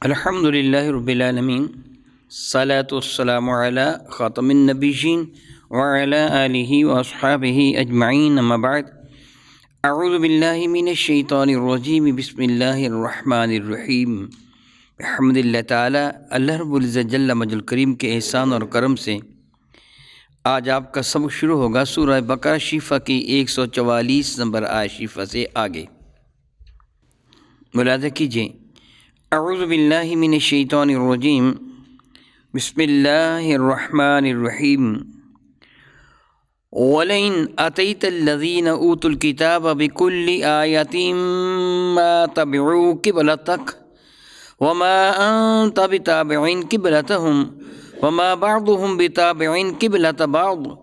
الحمد للہ رب العالمین، الصلاۃ والسلام علی خاتم النبیین وعلی آلہ واصحابہ اجمعین، اما بعد، اعوذ باللہ من الشیطان الرجیم، بسم اللہ الرحمن الرحیم۔ بحمد اللہ تعالیٰ، اللہ رب العزت جل مجد الکریم کے احسان اور کرم سے آج آپ کا سبق شروع ہوگا سورہ بقرہ شریفہ کی 144 نمبر آیت شریفہ سے آگے۔ ملاحظہ کیجیے، اعوذ باللہ من الشیطان الرجیم، بسم اللہ الرحمن الرحیم۔ وَلَئِنْ أَتَيْتَ الَّذِينَ أُوتُوا الْكِتَابَ بِكُلِّ آيَةٍ مَا تَبِعُوا قِبْلَتَكَ وَمَا أَنْتَ بِتَابِعٍ قِبْلَتَهُمْ وَمَا بَعْضُهُمْ بِتَابِعٍ قِبْلَةَ بَعْضٍ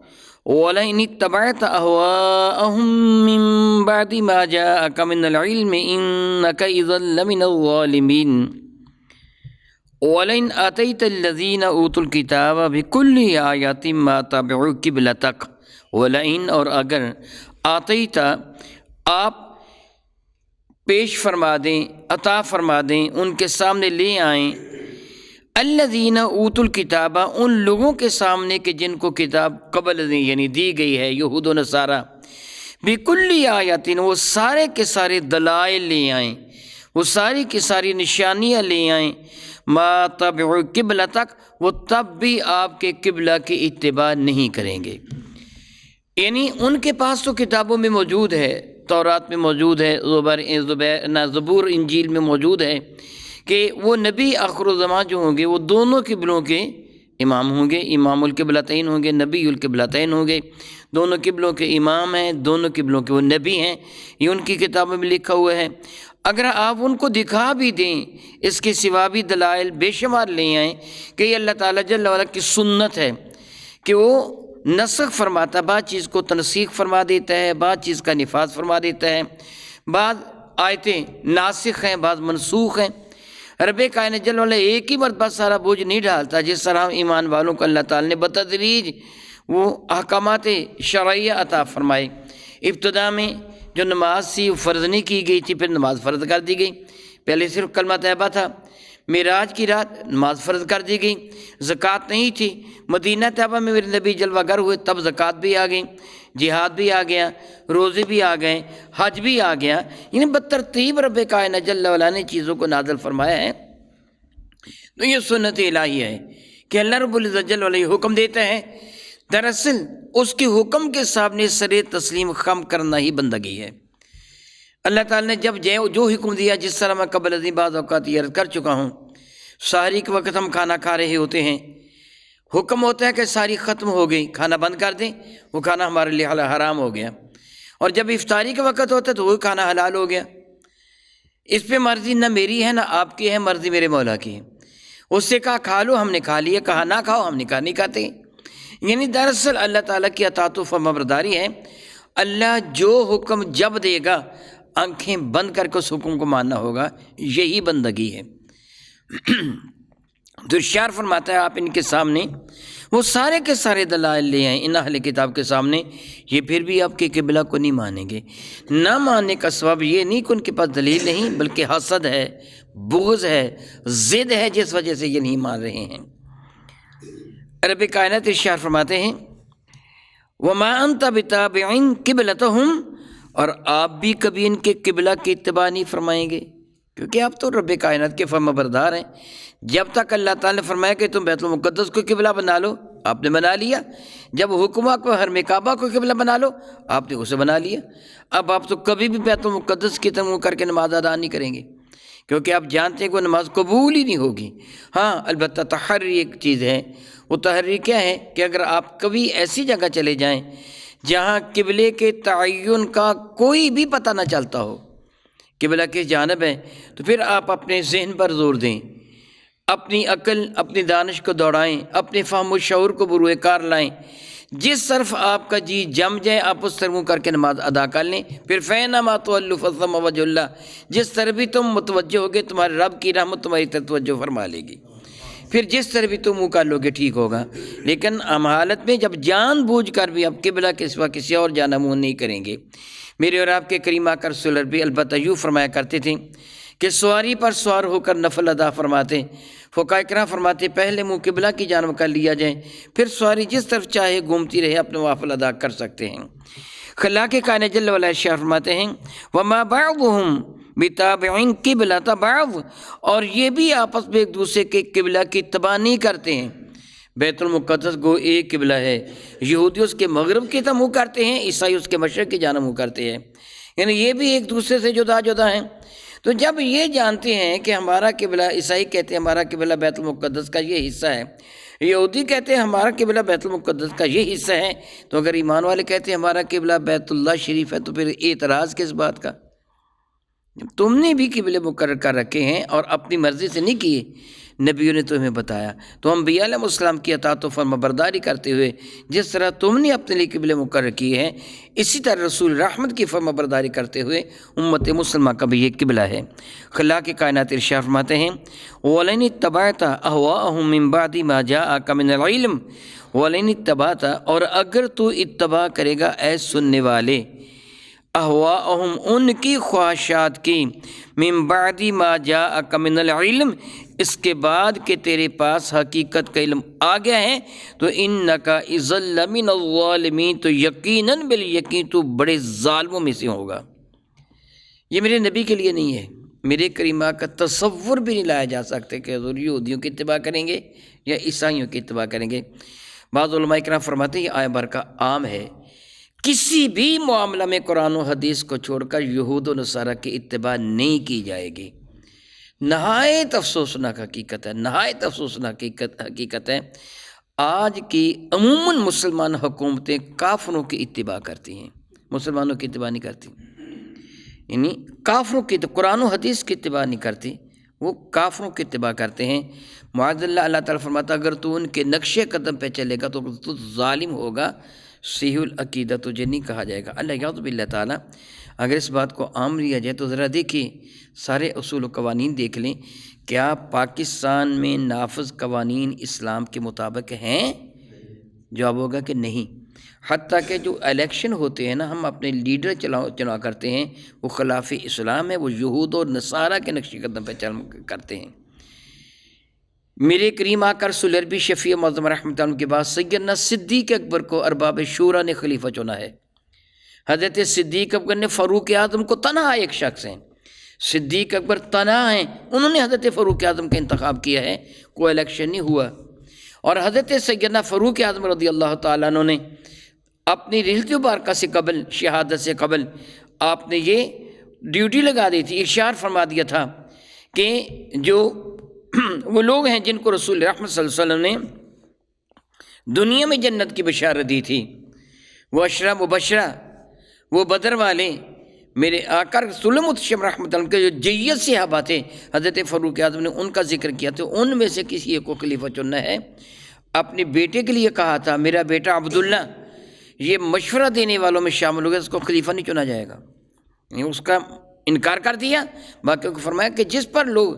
وَلَئِنِ اتَّبَعْتَ أَهْوَاءَهُمْ مِنْ بَعْدِ مَا جَاءَكَ مِنَ الْعِلْمِ إِنَّكَ إِذًا لَمِنَ الظَّالِمِينَ۔ وَلَئِنْ أَتَيْتَ الَّذِينَ أُوتُوا الْكِتَابَ بِكُلِّ آيَةٍ مَا تَبِعُوا قِبْلَتَكَ، وَلَئِنْ اور اگر، آتیت آپ پیش فرما دیں، عطا فرما دیں، ان کے سامنے لے آئیں، الذین اوتوا الکتاب، ان لوگوں کے سامنے کہ جن کو کتاب قبل یعنی دی گئی ہے، یہود و نصارہ، بکل آیات، وہ سارے کے سارے دلائل لے آئیں، وہ ساری کی ساری نشانیاں لے آئیں، ما تبعوا قبلتک، وہ تب بھی آپ کے قبلہ کی اتباع نہیں کریں گے۔ یعنی ان کے پاس تو کتابوں میں موجود ہے، تورات میں موجود ہے، زبور انجیل میں موجود ہے کہ وہ نبی آخر الزمان جو ہوں گے وہ دونوں قبلوں کے امام ہوں گے، امام القبلتین ہوں گے، نبی القبلتین ہوں گے، دونوں قبلوں کے امام ہیں، دونوں قبلوں کے وہ نبی ہیں، یہ ان کی کتابوں میں لکھا ہوا ہے۔ اگر آپ ان کو دکھا بھی دیں، اس کے سوا بھی دلائل بے شمار لے آئیں کہ یہ اللہ تعالیٰ جل وعلا کی سنت ہے کہ وہ نسخ فرماتا، بعض چیز کو تنسیخ فرما دیتا ہے، بعض چیز کا نفاذ فرما دیتا ہے، بعض آیتیں ناسخ ہیں، بعض منسوخ ہیں۔ رب کائنات جل وعلا ایک ہی مرتبہ سارا بوجھ نہیں ڈالتا، جس طرح ہم ایمان والوں کو اللہ تعالیٰ نے بتدریج وہ احکامات شرعیہ عطا فرمائے۔ ابتدا میں جو نماز تھی وہ فرض نہیں کی گئی تھی، پھر نماز فرض کر دی گئی۔ پہلے صرف کلمہ طیبہ تھا، معراج کی رات نماز فرض کر دی گئی، زکوٰۃ نہیں تھی، مدینہ طیبہ میں میرے نبی جلوہ گر ہوئے تب زکوٰۃ بھی آ گئی، جہاد بھی آ گیا، روزے بھی آ گئے، حج بھی آ گیا۔ یعنی بترتیب رب کائنات جل وعلا نے چیزوں کو نازل فرمایا ہے۔ تو یہ سنت الہیہ ہے کہ اللہ رب العزت جل وعلا یہ حکم دیتا ہے، دراصل اس کے حکم کے سامنے سر تسلیم خم کرنا ہی بندگی ہے۔ اللہ تعالیٰ نے جب جو حکم دیا، جس طرح میں قبل ازیں بعض اوقات یہ عرض کر چکا ہوں، سحری کے وقت ہم کھانا کھا رہے ہوتے ہیں، حکم ہوتا ہے کہ ساری ختم ہو گئی، کھانا بند کر دیں، وہ کھانا ہمارے لیے حرام ہو گیا، اور جب افطاری کا وقت ہوتا ہے تو وہ کھانا حلال ہو گیا۔ اس پہ مرضی نہ میری ہے نہ آپ کی ہے، مرضی میرے مولا کی ہے۔ اس سے کہا کھا لو، ہم نے کھا لیا، کہا نہ کھاؤ، ہم نے کہا نہیں کھاتے۔ یعنی دراصل اللہ تعالیٰ کی اطاعت و فرمانبرداری ہے۔ اللہ جو حکم جب دے گا، آنکھیں بند کر کے اس حکم کو ماننا ہوگا، یہی بندگی ہے۔ تو ارشاد فرماتا ہے آپ ان کے سامنے وہ سارے کے سارے دلائل لے آئیں، ان اہل کتاب کے سامنے، یہ پھر بھی آپ کے قبلہ کو نہیں مانیں گے۔ نہ ماننے کا سبب یہ نہیں کہ ان کے پاس دلیل نہیں، بلکہ حسد ہے، بغض ہے، ضد ہے، جس وجہ سے یہ نہیں مان رہے ہیں۔ رب کائنات ارشاد فرماتے ہیں، وَمَا أَنْتَ بِتَابِعٍ قِبْلَتَهُمْ، اور آپ بھی کبھی ان کے قبلہ کی اتباع نہیں فرمائیں گے، کیونکہ آپ تو رب کائنات کے فرمانبردار ہیں۔ جب تک اللہ تعالیٰ نے فرمایا کہ تم بیت المقدس کو قبلہ بنا لو، آپ نے بنا لیا۔ جب حکم کو حرم کعبہ کو قبلہ بنا لو، آپ نے اسے بنا لیا۔ اب آپ تو کبھی بھی بیت المقدس کی طرف کر کے نماز ادا نہیں کریں گے، کیونکہ آپ جانتے ہیں کہ وہ نماز قبول ہی نہیں ہوگی۔ ہاں البتہ تحری ایک چیز ہے، وہ تحری کیا ہے کہ اگر آپ کبھی ایسی جگہ چلے جائیں جہاں قبلے کے تعین کا کوئی بھی پتہ نہ چلتا ہو، قبلہ کس جانب ہے، تو پھر آپ اپنے ذہن پر زور دیں، اپنی عقل، اپنی دانش کو دوڑائیں، اپنے فہم و شعور کو بروئے کار لائیں، جس طرف آپ کا جی جم جائے آپ اس طرف منہ کر کے نماز ادا کر لیں۔ پھر فَإِنَّمَا تُوَلُّوا فَثَمَّ وَجْهُ اللَّهِ، جس طرف بھی تم متوجہ ہوگے تمہارے رب کی رحمت تمہاری طرف توجہ فرما لے گی، پھر جس طرف بھی تم منہ کر لو گے ٹھیک ہوگا۔ لیکن ہم حالت میں جب جان بوجھ کر بھی اب قبلہ کے سوا کسی اور جانا منہ نہیں کریں گے۔ میرے اور آپ کے کریم آقا رسول اللہ البتہ یوں فرمایا کرتے تھے کہ سواری پر سوار ہو کر نفل ادا فرماتے، فقہاء کرام فرماتے پہلے منہ قبلہ کی جانب کر لیا جائے، پھر سواری جس طرف چاہے گھومتی رہے اپنے نوافل ادا کر سکتے ہیں۔ خلاق کائنات جل وعلا ارشاد فرماتے ہیں وما بعضهم بتابعین قبلۃ بعض، اور یہ بھی آپس میں ایک دوسرے کے قبلہ کی اتباع نہیں کرتے ہیں۔ بیت المقدس گو ایک قبلہ ہے، یہودی اس کے مغرب کی طرف منہ کرتے ہیں، عیسائی اس کے مشرق کی جانب منہ کرتے ہیں، یعنی یہ بھی ایک دوسرے سے جدا جدا ہیں۔ تو جب یہ جانتے ہیں کہ ہمارا قبلہ، عیسائی کہتے ہیں ہمارا قبلہ بیت المقدس کا یہ حصہ ہے، یہودی کہتے ہیں ہمارا قبلہ بیت المقدس کا یہ حصہ ہے، تو اگر ایمان والے کہتے ہیں ہمارا قبلہ بیت اللہ شریف ہے، تو پھر اعتراض کس بات کا؟ تم نے بھی قبلے مقرر کر رکھے ہیں اور اپنی مرضی سے نہیں کیے، نبیوں نے تمہیں بتایا۔ تو انبیاء علیہ السلام کی اطاعت و فرما برداری کرتے ہوئے جس طرح تم نے اپنے لیے قبلے مقرر کیے ہیں، اسی طرح رسول رحمت کی فرما برداری کرتے ہوئے امت مسلمہ کا بھی یہ قبلہ ہے۔ خلاق کائنات ارشاد فرماتے ہیں وَلَئِنِ اتَّبَعْتَ أَهْوَاءَهُم مِّن بَعْدِ مَا جَاءَكَ مِنَ الْعِلْمِ وَلَئِنِ اتَّبَعْتَ، اور اگر تو اتباع کرے گا اے سننے والے، اہواءہم ان کی خواہشات کی، من بعد ما جاءک من العلم اس کے بعد کہ تیرے پاس حقیقت کا علم آ گیا ہے، تو انک اذا لمن الظالمین، تو یقیناً بالیقین تو بڑے ظالموں میں سے ہوگا۔ یہ میرے نبی کے لیے نہیں ہے، میرے کریمہ کا تصور بھی نہیں لایا جا سکتا کہ حضور یہودیوں کی اتباع کریں گے یا عیسائیوں کی اتباع کریں گے۔ بعض علماء کرام فرماتے ہیں یہ آیہ برکہ عام ہے، کسی بھی معاملہ میں قرآن و حدیث کو چھوڑ کر یہود و نصارہ کی اتباع نہیں کی جائے گی۔ نہایت افسوسناک حقیقت ہے، نہایت افسوسناک حقیقت ہے، آج کی عموماً مسلمان حکومتیں کافروں کی اتباع کرتی ہیں، مسلمانوں کی اتباع نہیں کرتی، یعنی کافروں کی، قرآن و حدیث کی اتباع نہیں کرتی، وہ کافروں کی اتباع کرتے ہیں۔ معاذ اللہ، اللہ تعالیٰ فرماتا اگر تو ان کے نقش قدم پہ چلے گا تو ظالم ہوگا، صحیح العقیدہ تجھے نہیں کہا جائے گا۔ اللہ یعوذ باللہ تعالیٰ اگر اس بات کو عام لیا جائے تو ذرا دیکھیں، سارے اصول و قوانین دیکھ لیں، کیا پاکستان میں نافذ قوانین اسلام کے مطابق ہیں؟ جواب ہوگا کہ نہیں۔ حتیٰ کہ جو الیکشن ہوتے ہیں نا، ہم اپنے لیڈر چنا کرتے ہیں، وہ خلاف اسلام ہے، وہ یہود اور نصارہ کے نقش قدم پہ چل کرتے ہیں۔ میرے کریم آقا رسول عربی شفیع معظم رحمۃ اللہ کے بعد سیدنا صدیق اکبر کو ارباب شورا نے خلیفہ چنا ہے۔ حضرت صدیق اکبر نے فاروق اعظم کو تنہا ایک شخص ہیں، صدیق اکبر تنہا ہیں، انہوں نے حضرت فاروق اعظم کا انتخاب کیا ہے، کوئی الیکشن نہیں ہوا۔ اور حضرت سیدنا فاروق اعظم رضی اللہ تعالیٰ عنہ نے اپنی رحلت مبارکہ سے قبل، شہادت سے قبل، آپ نے یہ ڈیوٹی لگا دی تھی، ارشاد فرما دیا تھا کہ جو وہ لوگ ہیں جن کو رسول رحمت صلی اللہ علیہ وسلم نے دنیا میں جنت کی بشارت دی تھی، وہ عشرہ مبشرہ، وہ بدر والے، میرے آقا رسول متشم رحمۃ اللہ کے جو جیت صحابہ تھے، حضرت فاروق اعظم نے ان کا ذکر کیا، تو ان میں سے کسی ایک کو خلیفہ چننا ہے۔ اپنے بیٹے کے لیے کہا تھا میرا بیٹا عبداللہ یہ مشورہ دینے والوں میں شامل ہو گیا، اس کو خلیفہ نہیں چنا جائے گا، اس کا انکار کر دیا۔ باقیوں کو فرمایا کہ جس پر لوگ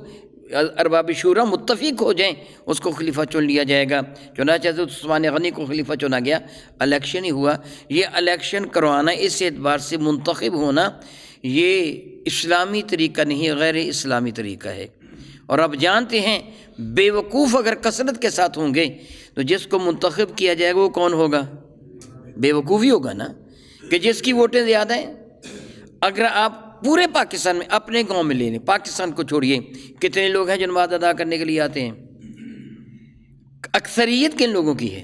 ارباب شورا متفق ہو جائیں اس کو خلیفہ چن لیا جائے گا۔ چنانچہ حضرت عثمان غنی کو خلیفہ چنا گیا، الیکشن ہی ہوا۔ یہ الیکشن کروانا، اس اعتبار سے منتخب ہونا، یہ اسلامی طریقہ نہیں، غیر اسلامی طریقہ ہے۔ اور اب جانتے ہیں بے وقوف اگر کثرت کے ساتھ ہوں گے تو جس کو منتخب کیا جائے گا وہ کون ہوگا؟ بے وقوف ہی ہوگا نا، کہ جس کی ووٹیں زیادہ ہیں۔ اگر آپ پورے پاکستان میں اپنے گاؤں میں لے لیں، پاکستان کو چھوڑیے، کتنے لوگ ہیں جو نماز ادا کرنے کے لیے آتے ہیں؟ اکثریت کن لوگوں کی ہے؟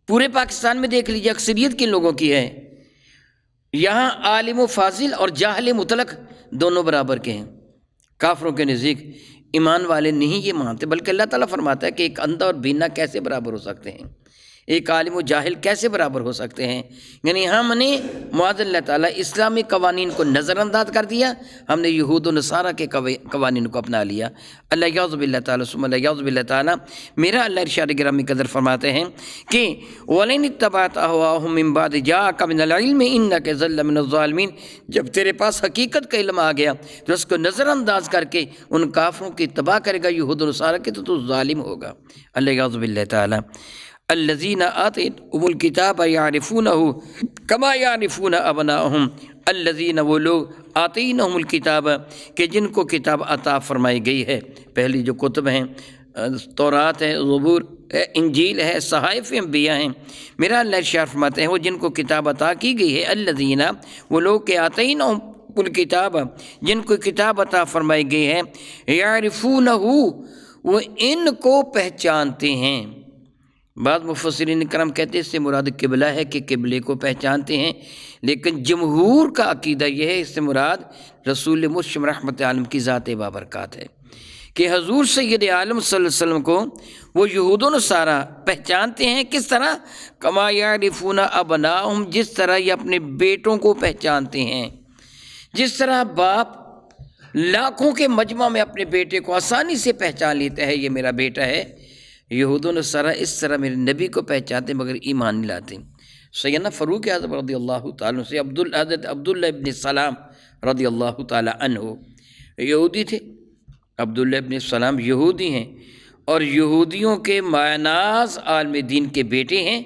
پورے پاکستان میں دیکھ لیجیے اکثریت کن لوگوں کی ہے؟ یہاں عالم و فاضل اور جاہل مطلق دونوں برابر کے ہیں۔ کافروں کے نزدیک ایمان والے نہیں یہ مانتے، بلکہ اللہ تعالیٰ فرماتا ہے کہ ایک اندھا اور بینا کیسے برابر ہو سکتے ہیں، ایک عالم و جاہل کیسے برابر ہو سکتے ہیں؟ یعنی ہم نے معاذ اللہ تعالیٰ اسلامی قوانین کو نظر انداز کر دیا، ہم نے یہود و نصارہ کے قوانین کو اپنا لیا۔ اللہ یعوذ باللہ تعالیٰ ثم اللہ یعوذ باللہ تعالیٰ، میرا اللہ ارشاد گرامی قدر فرماتے ہیں کہ وَلَئِنِ اتَّبَعْتَ أَهْوَاءَهُم مِّن بَعْدِ جَاءَكَ مِنَ الْعِلْمِ إِنَّكَ إِذًا لَّمِنَ الظَّالِمِينَ، جب تیرے پاس حقیقت کا علم آ گیا تو اس کو نظر انداز کر کے ان کافروں کی اتباع کرے گا، یہود و نصارہ کی، تو ظالم ہوگا۔ اللہ یعوذ باللہ تعالیٰ۔ الذین آتیناہم الکتاب یعرفونہ کما یعرفون ابناءہم، الذین وہ لوگ آتینہم الکتاب کہ جن کو کتاب عطا فرمائی گئی ہے، پہلی جو کتب ہیں تورات ہے، زبور ہے، انجیل ہے، صحائف انبیاء ہیں، میرا اللہ ارشاد فرماتے ہیں وہ جن کو کتاب عطا کی گئی ہے، الذین وہ لوگ کہ آتینہم الکتاب جن کو کتاب عطا فرمائی گئی ہے، یعرفونہ وہ ان کو پہچانتے ہیں۔ بعض مفسرین کرام کہتے ہیں اس سے مراد قبلہ ہے کہ قبلے کو پہچانتے ہیں، لیکن جمہور کا عقیدہ یہ ہے اس سے مراد رسول مشتبہ رحمت عالم کی ذات بابرکات ہے کہ حضور سید عالم صلی اللہ علیہ وسلم کو وہ یہود و نصارہ پہچانتے ہیں۔ کس طرح؟ کما یعرفون ابناءہم جس طرح یہ اپنے بیٹوں کو پہچانتے ہیں، جس طرح باپ لاکھوں کے مجمع میں اپنے بیٹے کو آسانی سے پہچان لیتا ہے یہ میرا بیٹا ہے، یہود و نصارہ اس طرح میرے نبی کو پہچانتے مگر ایمان نہیں لاتے۔ سیدنا فاروق اعظم رضی اللہ تعالیٰ سے حضرت عبداللہ ابن سلام رضی اللہ تعالیٰ عنہ یہودی تھے۔ عبداللہ ابن سلام یہودی ہیں اور یہودیوں کے معناز عالم دین کے بیٹے ہیں،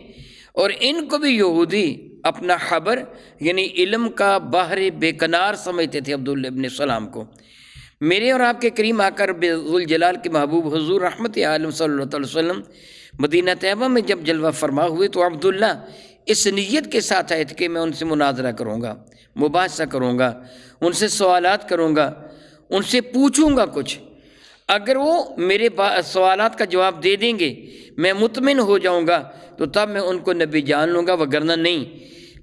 اور ان کو بھی یہودی اپنا خبر یعنی علم کا بحر بے کنار سمجھتے تھے عبداللہ ابن سلام کو۔ میرے اور آپ کے کریم آقا رب ذوالجلال کے محبوب حضور رحمت عالم صلی اللہ علیہ وسلم مدینہ طیبہ میں جب جلوہ فرما ہوئے تو عبداللہ اس نیت کے ساتھ آئے تھے کہ میں ان سے مناظرہ کروں گا، مباحثہ کروں گا، ان سے سوالات کروں گا، ان سے پوچھوں گا کچھ، اگر وہ میرے سوالات کا جواب دے دیں گے میں مطمئن ہو جاؤں گا تو تب میں ان کو نبی جان لوں گا، وگرنہ نہیں۔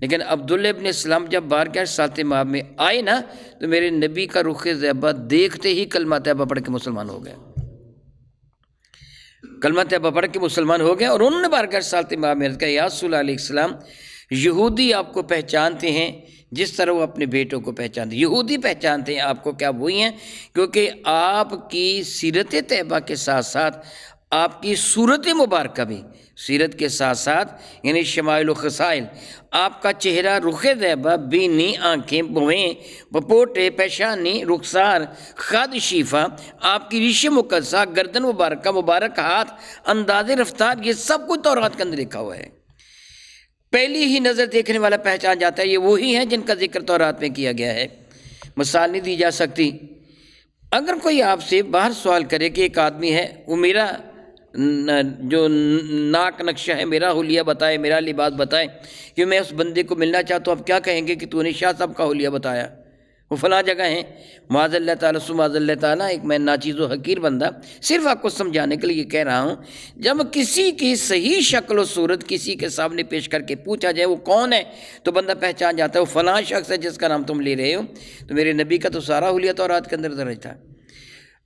لیکن عبداللہ ابن اسلام جب بارگاہ رسالت مآب میں آئے نا تو میرے نبی کا رخ زیبہ دیکھتے ہی کلمہ طیبہ پڑھ کے مسلمان ہو گئے، کلمہ طیبہ پڑھ کے مسلمان ہو گئے، اور انہوں نے بارگاہ رسالت مآب میں عرض کہا یا رسول اللہ علیہ السلام یہودی آپ کو پہچانتے ہیں جس طرح وہ اپنے بیٹوں کو پہچانتے ہیں، یہودی پہچانتے ہیں آپ کو، کیا وہی ہیں؟ کیونکہ آپ کی سیرت طیبہ کے ساتھ ساتھ آپ کی صورت مبارکہ بھی، سیرت کے ساتھ ساتھ یعنی شمائل و خصائل، آپ کا چہرہ، رخ زیبہ، بینی، آنکھیں، بوہیں، پپوٹے، پیشانی، رخسار، خد شیفہ، آپ کی ریش مقدسہ، گردن مبارکہ، مبارک ہاتھ، انداز رفتار، یہ سب کچھ تورات کے اندر لکھا ہوا ہے۔ پہلی ہی نظر دیکھنے والا پہچان جاتا ہے یہ وہی ہیں جن کا ذکر تورات میں کیا گیا ہے۔ مثال نہیں دی جا سکتی۔ اگر کوئی آپ سے باہر سوال کرے کہ ایک آدمی ہے وہ میرا جو ناک نقشہ ہے، میرا حلیہ بتائے، میرا لباس بتائے، کہ میں اس بندے کو ملنا چاہتا ہوں، آپ کیا کہیں گے کہ تو نے شاہ صاحب کا حلیہ بتایا، وہ فلاں جگہ ہیں، معاذ اللہ تعالیٰ معاذ اللہ تعالیٰ، ایک میں ناچیز و حقیر بندہ صرف آپ کو سمجھانے کے لیے کہہ رہا ہوں، جب کسی کی صحیح شکل و صورت کسی کے سامنے پیش کر کے پوچھا جائے وہ کون ہے تو بندہ پہچان جاتا ہے وہ فلاں شخص ہے جس کا نام تم لے رہے ہو۔ تو میرے نبی کا تو سارا حلیہ تورات کے اندر درج تھا۔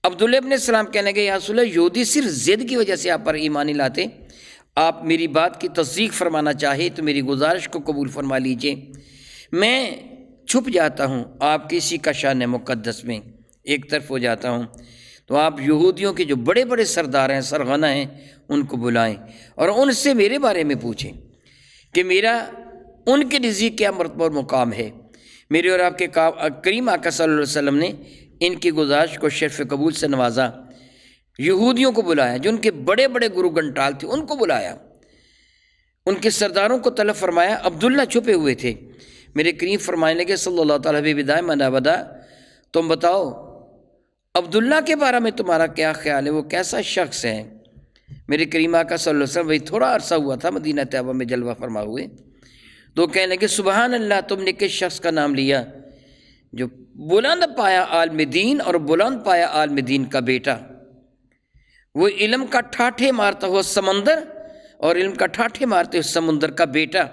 عبداللہ ابن السلام کہنے لگے یا رسول اللہ یہودی صرف ضد کی وجہ سے آپ پر ایمان نہیں لاتے، آپ میری بات کی تصدیق فرمانا چاہے تو میری گزارش کو قبول فرما لیجئے، میں چھپ جاتا ہوں آپ کی اسی کا شان مقدس میں، ایک طرف ہو جاتا ہوں، تو آپ یہودیوں کے جو بڑے بڑے سردار ہیں، سرغنہ ہیں، ان کو بلائیں اور ان سے میرے بارے میں پوچھیں کہ میرا ان کے نزدیک کیا مرتبہ اور مقام ہے۔ میرے اور آپ کے کریم آقا صلی اللہ علیہ وسلم نے ان کی گزارش کو شرف قبول سے نوازا، یہودیوں کو بلایا، جو ان کے بڑے بڑے گرو گھنٹال تھے ان کو بلایا، ان کے سرداروں کو طلب فرمایا۔ عبداللہ چھپے ہوئے تھے، میرے کریم فرمانے لگے صلی اللہ تعالیٰ بدائم ابدا، تم بتاؤ عبداللہ کے بارے میں تمہارا کیا خیال ہے، وہ کیسا شخص ہے؟ میرے کریم آقا صلی اللہ علیہ وسلم وہی تھوڑا عرصہ ہوا تھا مدینہ طیبہ میں جلوہ فرما ہوئے، تو کہنے لگے سبحان اللہ، تم نے کس شخص کا نام لیا جو بلند پایا عالم دین اور بلند پایا عالم دین کا بیٹا، وہ علم کا ٹھاٹھے مارتا ہوا سمندر اور علم کا ٹھاٹھے مارتے ہوئے سمندر کا بیٹا،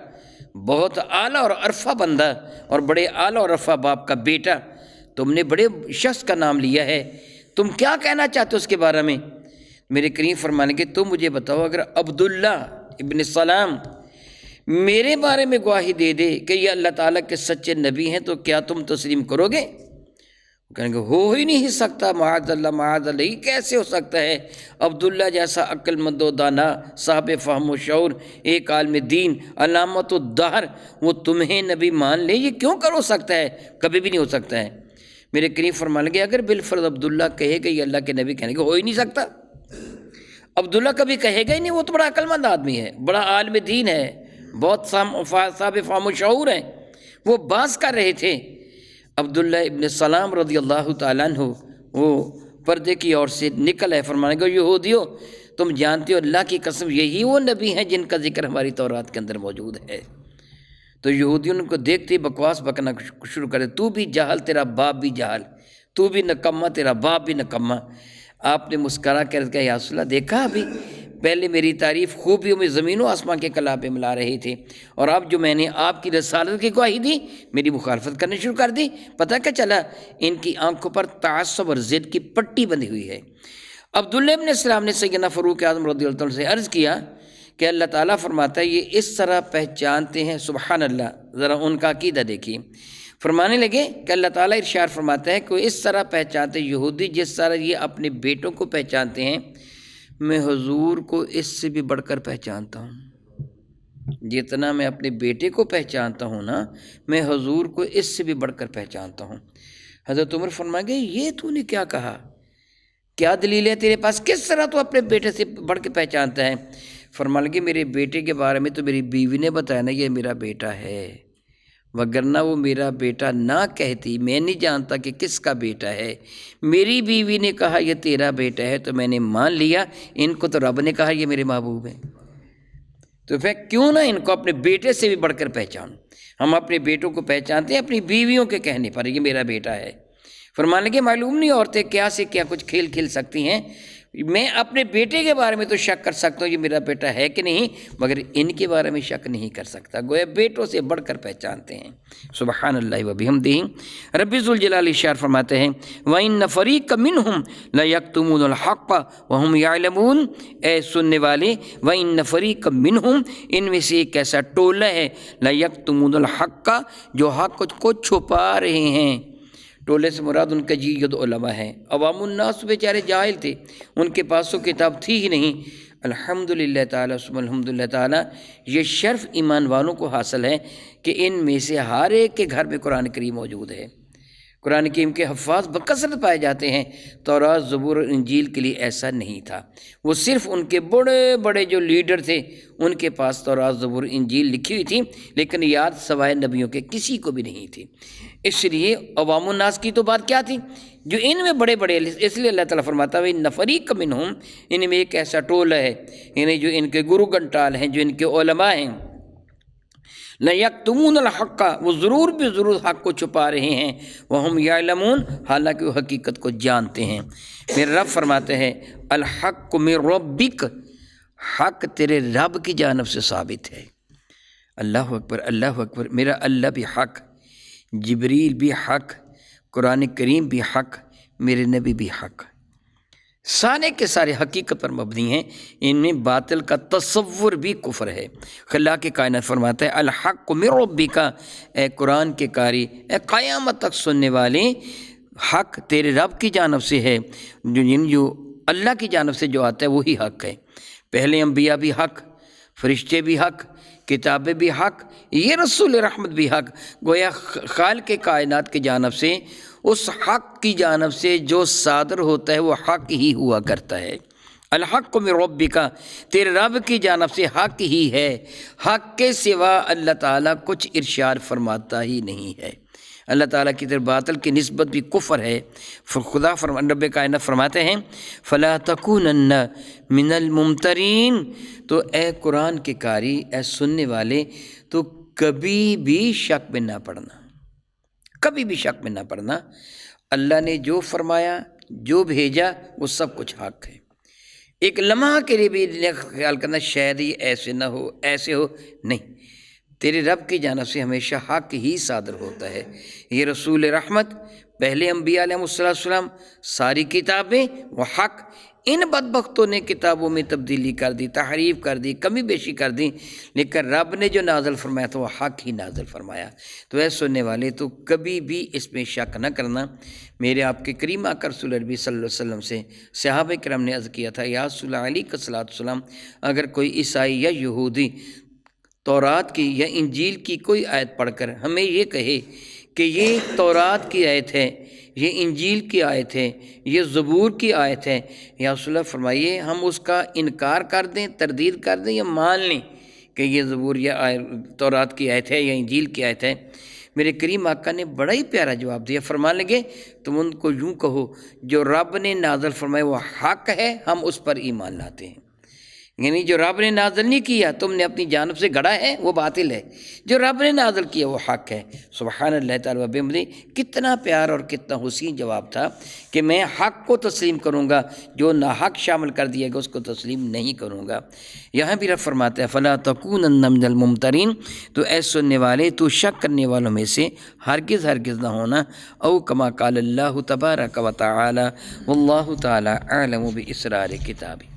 بہت اعلیٰ اور عرفہ بندہ اور بڑے اعلیٰ اور عرفہ باپ کا بیٹا، تم نے بڑے شخص کا نام لیا ہے، تم کیا کہنا چاہتے ہو اس کے بارے میں؟ میرے کریم فرمانے کے تم مجھے بتاؤ اگر عبداللہ ابن سلام میرے بارے میں گواہی دے دے کہ یہ اللہ تعالیٰ کے سچے نبی ہیں تو کیا تم تسلیم کرو گے؟ کہیں گے ہو ہی نہیں سکتا، معاذ اللہ معاذ اللہ، یہ کیسے ہو سکتا ہے؟ عبداللہ جیسا عقل مند و دانا، صاحب فہم و شعور، ایک عالم دین، علامت الدہر، وہ تمہیں نبی مان لے، یہ کیوں کر ہو سکتا ہے؟ کبھی بھی نہیں ہو سکتا ہے۔ میرے کریم فرمانے لگے اگر بالفرض عبداللہ کہے گا یہ اللہ کے نبی، کہنے گے ہو ہی نہیں سکتا، عبداللہ کبھی کہے گا ہی نہیں، وہ تو بڑا عقل مند آدمی ہے، بڑا عالم دین ہے، بہت صاحب فہم و شعور ہے، وہ باز کر رہے تھے۔ عبداللہ ابن سلام رضی اللہ تعالیٰ عنہ وہ پردے کی اور سے نکل آئے، فرمانے کو یہودیو تم جانتے ہو اللہ کی قسم یہی وہ نبی ہیں جن کا ذکر ہماری تورات کے اندر موجود ہے۔ تو یہودیوں ان کو دیکھتے ہی بکواس بکنا شروع کرے، تو بھی جاہل، تیرا باپ بھی جاہل، تو بھی نکما، تیرا باپ بھی نکما۔ آپ نے مسکرا کر کہا یا رسول اللہ دیکھا ابھی پہلے میری تعریف خوبیوں میں زمین و آسمان کے کلا پہ ملا رہے تھے، اور اب جو میں نے آپ کی رسالت کی گواہی دی میری مخالفت کرنے شروع کر دی۔ پتہ کیا چلا ان کی آنکھوں پر تعصب اور ضد کی پٹی بندھی ہوئی ہے۔ عبداللہ ابن السلام نے سیدنا فاروق اعظم رضی اللہ عنہ سے عرض کیا کہ اللہ تعالیٰ فرماتا ہے یہ اس طرح پہچانتے ہیں، سبحان اللہ، ذرا ان کا عقیدہ دیکھیے۔ فرمانے لگے کہ اللہ تعالیٰ ارشاد فرماتا ہے کہ اس طرح پہچانتے یہودی جس طرح یہ اپنے بیٹوں کو پہچانتے ہیں، میں حضور کو اس سے بھی بڑھ کر پہچانتا ہوں۔ جتنا میں اپنے بیٹے کو پہچانتا ہوں نا، میں حضور کو اس سے بھی بڑھ کر پہچانتا ہوں۔ حضرت عمر فرمائیں گے یہ تو نے کیا کہا، کیا دلیل ہے تیرے پاس، کس طرح تو اپنے بیٹے سے بڑھ کے پہچانتا ہے؟ فرمان لگے میرے بیٹے کے بارے میں تو میری بیوی نے بتایا نا یہ میرا بیٹا ہے، وگرنہ وہ میرا بیٹا نہ کہتی، میں نہیں جانتا کہ کس کا بیٹا ہے۔ میری بیوی نے کہا یہ تیرا بیٹا ہے تو میں نے مان لیا، ان کو تو رب نے کہا یہ میرے محبوب ہیں، تو پھر کیوں نہ ان کو اپنے بیٹے سے بھی بڑھ کر پہچان۔ ہم اپنے بیٹوں کو پہچانتے ہیں اپنی بیویوں کے کہنے پر، یہ میرا بیٹا ہے۔ فرمان لگے معلوم نہیں عورتیں کیا سے کیا کچھ کھیل کھیل سکتی ہیں، میں اپنے بیٹے کے بارے میں تو شک کر سکتا ہوں یہ میرا بیٹا ہے کہ نہیں، مگر ان کے بارے میں شک نہیں کر سکتا، گویا بیٹوں سے بڑھ کر پہچانتے ہیں۔ سبحان اللہ وبحمدہ۔ رب ذوالجلال ارشاد فرماتے ہیں وَإِنَّ فَرِيقًا مِّنْهُمْ لَيَكْتُمُونَ الْحَقَّ وَهُمْ يَعْلَمُونَ، اے سننے والے وَإِنَّ فَرِيقًا مِّنْهُمْ، ان میں سے ایک ایسا ٹولہ ہے لَيَكْتُمُونَ الْحَقَّ جو حق کو چھپا رہے ہیں۔ ٹولے سے مراد ان کا جید علماء ہے، عوام الناس بیچارے جاہل تھے، ان کے پاس تو کتاب تھی ہی نہیں۔ الحمدللہ تعالیٰ ثم الحمدللہ تعالیٰ یہ شرف ایمان والوں کو حاصل ہے کہ ان میں سے ہر ایک کے گھر میں قرآن کریم موجود ہے۔ قرآن کریم کے حفاظ بکثرت پائے جاتے ہیں۔ تورات، زبور اور انجیل کے لیے ایسا نہیں تھا، وہ صرف ان کے بڑے بڑے جو لیڈر تھے ان کے پاس تورات، زبور، انجیل لکھی ہوئی تھی، لیکن یاد سوائے نبیوں کے کسی کو بھی نہیں تھی۔ اس لیے عوام الناس کی تو بات کیا تھی، جو ان میں بڑے بڑے، اس لیے اللہ تعالیٰ فرماتا ہے وَإِنَّ فَرِيقًا مِّنْهُمْ، ان میں ایک ایسا ٹولہ ہے، یعنی جو ان کے گرو گھنٹال ہیں، جو ان کے علماء ہیں، لَيَكْتُمُونَ الْحَقَّ، وہ ضرور بھی ضرور حق کو چھپا رہے ہیں، وَهُمْ يَعْلَمُونَ، حالانکہ وہ حقیقت کو جانتے ہیں۔ میرے رب فرماتے ہیں الحق من ربک، حق تیرے رب کی جانب سے ثابت ہے۔ اللہ اکبر، اللہ اکبر، میرا اللہ بھی حق، جبریل بھی حق، قرآن کریم بھی حق، میرے نبی بھی حق، سارے کے سارے حقیقت پر مبنی ہیں، ان میں باطل کا تصور بھی کفر ہے۔ خلا کے کائنات فرماتا ہے الحق من ربک، اے قرآن کے قاری، اے قیامت تک سننے والے، حق تیرے رب کی جانب سے ہے، جو اللہ کی جانب سے جو آتا ہے وہی حق ہے۔ پہلے انبیاء بھی حق، فرشتے بھی حق، کتابیں بھی حق، یہ رسول رحمت بھی حق، گویا خالق کائنات کی جانب سے، اس حق کی جانب سے جو صادر ہوتا ہے وہ حق ہی ہوا کرتا ہے۔ الحق من ربک، تیرے رب کی جانب سے حق ہی ہے، حق کے سوا اللہ تعالیٰ کچھ ارشاد فرماتا ہی نہیں ہے۔ اللہ تعالیٰ کی طرف باطل کی نسبت بھی کفر ہے۔ خدا رب کائنات فرماتے ہیں فلا تکونن من الممترین، تو اے قرآن کے قاری، اے سننے والے، تو کبھی بھی شک میں نہ پڑنا، کبھی بھی شک میں نہ پڑنا۔ اللہ نے جو فرمایا، جو بھیجا، وہ سب کچھ حق ہے۔ ایک لمحہ کے لیے بھی خیال کرنا شاید یہ ایسے نہ ہو، ایسے ہو، نہیں، تیرے رب کی جانب سے ہمیشہ حق ہی صادر ہوتا ہے۔ یہ رسول رحمت، پہلے انبیاء علیہ السلام، ساری کتابیں وہ حق، ان بدبختوں نے کتابوں میں تبدیلی کر دی، تحریف کر دی، کمی بیشی کر دی، لیکن رب نے جو نازل فرمایا تھا وہ حق ہی نازل فرمایا۔ تو اے سننے والے، تو کبھی بھی اس میں شک نہ کرنا۔ میرے آپ کے کریم آقا رسول عربی صلی اللہ علیہ وسلم سے صحابہ کرام نے عرض کیا تھا یا رسول اللہ علیہ الصلوۃ والسلام، اگر کوئی عیسائی یا یہودی تورات کی یا انجیل کی کوئی آیت پڑھ کر ہمیں یہ کہے کہ یہ تورات کی آیت ہے، یہ انجیل کی آیت ہے، یہ زبور کی آیت ہے، یا رسول اللہ فرمائیے ہم اس کا انکار کر دیں، تردید کر دیں، یا مان لیں کہ یہ زبور یا تورات کی آیت ہے یا انجیل کی آیت ہے؟ میرے کریم آقا نے بڑا ہی پیارا جواب دیا، فرمانے لگے تم ان کو یوں کہو جو رب نے نازل فرمائے وہ حق ہے، ہم اس پر ایمان لاتے ہیں۔ یعنی جو رب نے نازل نہیں کیا تم نے اپنی جانب سے گڑھا ہے وہ باطل ہے، جو رب نے نازل کیا وہ حق ہے۔ سبحان اللہ تعالیٰ بحمدہ، کتنا پیار اور کتنا حسین جواب تھا کہ میں حق کو تسلیم کروں گا، جو ناحق شامل کر دیا گیا اس کو تسلیم نہیں کروں گا۔ یہاں بھی رب فرماتا ہے فَلَا تَكُونَنَّ مِنَ الْمُمْتَرِينَ، تو اے سننے والے تو شک کرنے والوں میں سے ہرگز نہ ہونا۔ او کما قال اللہ تبارک و تعالی واللہ تعالی اعلم باسرار کتابہ۔